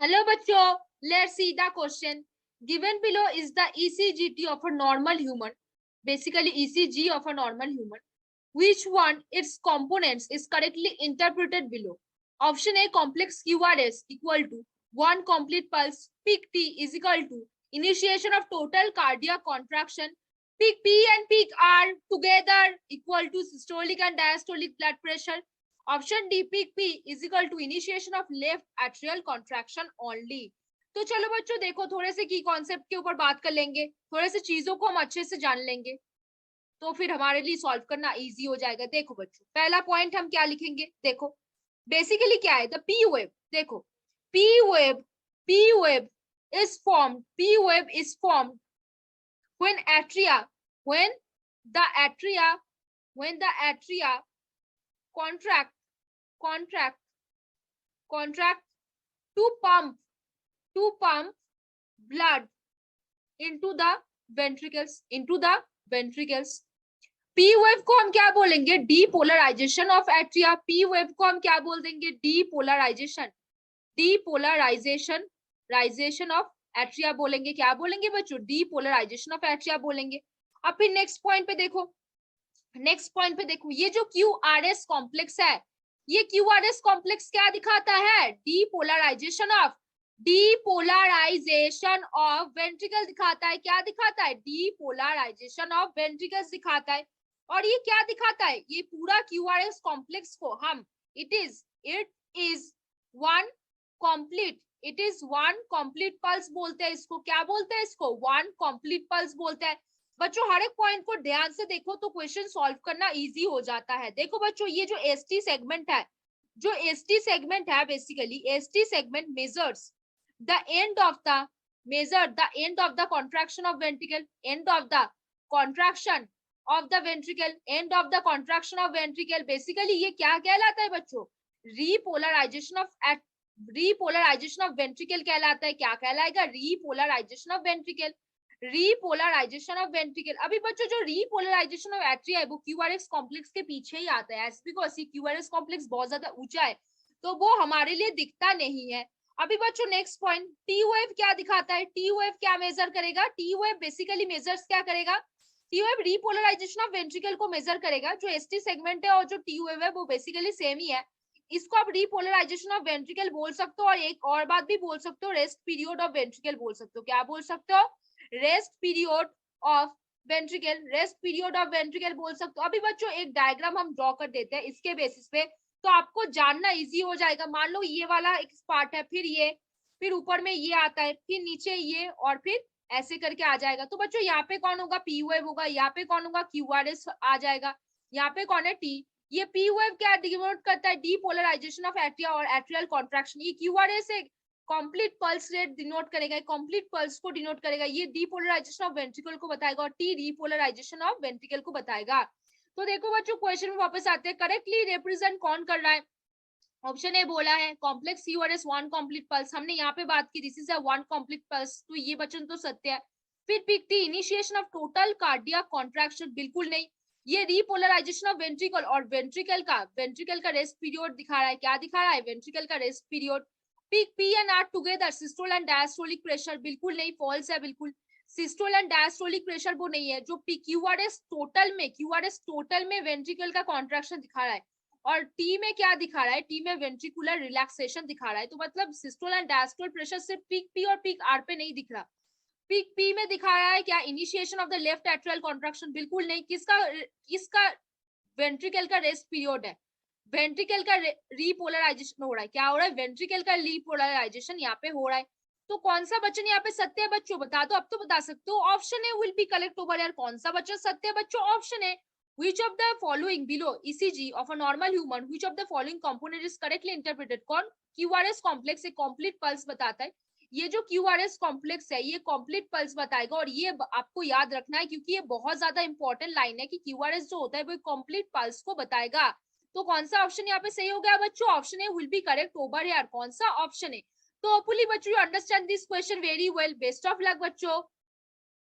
Hello बच्चों, let's see the question. Given below is the ECGT of a normal human, basically ECG of a normal human. Which one its components is correctly interpreted below? Option A, complex QRS equal to 1 complete pulse, peak T is equal to initiation of total cardiac contraction, peak P and peak R together equal to systolic and diastolic blood pressure. Option D, peak P is equal to initiation of left atrial contraction only. तो चलो बच्चों देखो, थोड़े से की concept के ऊपर बात कर लेंगे, थोड़े से चीजों को हम अच्छे से जान लेंगे तो फिर हमारे लिए सॉल्व करना इजी हो जाएगा। देखो बच्चों, पहला पॉइंट हम क्या लिखेंगे, देखो बेसिकली क्या है, द पी वेव। देखो P wave is formed when atria when the atria contract to pump blood into the ventricles. P wave को हम क्या बोलेंगे, डीपोलराइजेशन ऑफ एट्रिया। पी वेव को हम क्या बोल देंगे, डीपोलराइजेशन ऑफ एट्रिया बोलेंगे। क्या बोलेंगे बच्चों, डीपोलराइजेशन ऑफ एट्रिया बोलेंगे। अब फिर नेक्स्ट पॉइंट पे देखो, ये जो क्यूआरएस कॉम्प्लेक्स है, ये क्यूआरएस कॉम्प्लेक्स क्या दिखाता है, डीपोलराइजेशन ऑफ वेंट्रिकल दिखाता है। क्या दिखाता है, डीपोलराइजेशन ऑफ वेंट्रिकल्स दिखाता है। और ये क्या दिखाता है, ये पूरा क्यूआरएस कॉम्प्लेक्स को हम it is one complete pulse बोलते हैं। इसको क्या बोलते हैं, इसको वन कंप्लीट पल्स बोलते हैं। बच्चों हर एक पॉइंट को ध्यान से देखो तो क्वेश्चन सॉल्व करना इजी हो जाता है। देखो बच्चों, ये जो एसटी सेगमेंट है, basically ST segment measures the end of the contraction of ventricle, end of the contraction of ventricle। Basically ये क्या कहलाता है बच्चों, रीपोलराइजेशन ऑफ वेंट्रिकल कहलाता है। क्या कहलाएगा, रीपोलराइजेशन ऑफ वेंट्रिकल। अभी बच्चों जो रीपोलराइजेशन ऑफ एट्रिया है वो क्यूआरएस कॉम्प्लेक्स के पीछे ही आता है। बिकॉज क्यूआरएस कॉम्प्लेक्स बहुत ज्यादा ऊंचा है तो वो हमारे लिए दिखता नहीं है। अभी बच्चों नेक्स्ट पॉइंट, टी वेव क्या दिखाता है, टी वेव क्या मेजर करेगा, टी वेव बेसिकली मेजर्स क्या करेगा, T wave repolarisation of ventricle को मेजर करेगा। जो एसटी सेगमेंट है और जो टी वेव है वो बेसिकली सेम ही है। इसको आप रीपोलराइजेशन ऑफ वेंट्रिकल बोल सकते हो और एक और बात भी बोल सकते हो, रेस्ट पीरियड ऑफ वेंट्रिकल बोल सकते हो। क्या बोल सकते हो, रेस्ट पीरियड ऑफ वेंट्रिकल बोल सकते हो। अभी बच्चों एक डायग्राम हम ड्रॉ कर देते हैं इसके बेसिस पे, तो आपको जानना इजी हो जाएगा। मान लो ये वाला एक पार्ट है, फिर ऊपर में ये आता है, फिर नीचे ये, और फिर ऐसे करके आ जाएगा। तो बच्चों यहाँ पे कौन होगा, पी वेव होगा, यहाँ पे कौन होगा, क्यूआरएस आ जाएगा, यहाँ पे कौन है, टी। ये पी वेव क्या डिनोट करता है, डीपोलराइजेशन ऑफ एट्रिया और एट्रियल कॉन्ट्रैक्शन। ये क्यूआरएस है कंप्लीट पल्स रेट डिनोट करेगा, कंप्लीट पल्स को डिनोट करेगा। ये डीपोलराइजेशन ऑफ वेंट्रिकल को बताएगा और टी रीपोलराइजेशन ऑफ वेंट्रिकल को बताएगा। तो देखो बच्चों क्वेश्चन में वापस आते हैं, करेक्टली रिप्रेजेंट कौन कर रहा है। ऑप्शन ए बोला है complex QRS one complete pulse, हमने यहाँ पे बात की this is a one complete pulse, तो ये वचन तो सत्य है। फिर peak T, initiation of total cardiac contraction, बिल्कुल नहीं। ये रीपोलराइजेशन ऑफ वेंट्रिकल और वेंट्रिकल का रेस्ट पीरियड दिखा रहा है। क्या दिखा रहा है, वेंट्रिकल का rest period. Peak P and R together, systole and diastolic pressure, बिल्कुल नहीं, फॉल्स है बिल्कुल। सिस्टोल एंड डायस्टोलिक प्रेशर वो नहीं है। जो क्यूआरएस टोटल में वेंट्रिकल का कॉन्ट्रैक्शन दिखा रहा है और टी में क्या दिखा रहा है, टी में वेंट्रिकुलर रिलैक्सेशन दिखा रहा है। तो मतलब सिस्टोल एंड डायस्टोल प्रेशर सिर्फ पीक पी और पीक आर पे नहीं दिख रहा। पीक पी में दिखा रहा है क्या, initiation of the left atrial contraction, बिल्कुल नहीं। किसका वेंट्रिकल का रेस्ट पीरियड है, वेंट्रिकल का रीपोलराइजेशन हो रहा है। क्या हो रहा है, वेंट्रिकल का रीपोलराइजेशन यहाँ पे हो रहा है। तो कौन सा वचन यहाँ पे सत्य है बच्चों, बता दो, अब तो बता सकते हो। Option A will be correct over here. कौन सा वचन सत्य है बच्चों, option A. Which of the following below ECG of a normal human, which of the following component is correctly interpreted? कौन, QRS कॉम्प्लेक्स एक कंप्लीट पल्स बताता है। ये जो QRS कॉम्प्लेक्स है ये कंप्लीट पल्स बताएगा और ये आपको याद रखना है क्योंकि ये बहुत ज्यादा इंपॉर्टेंट लाइन है कि QRS जो होता है वो कंप्लीट पल्स को बताएगा। तो कौन सा ऑप्शन यहाँ पे सही हो गया बच्चों, option A will be correct over here. कौन सा, ऑप्शन ए। तो होपफुली बच्चों you understand this question very well. Best of luck बच्चों।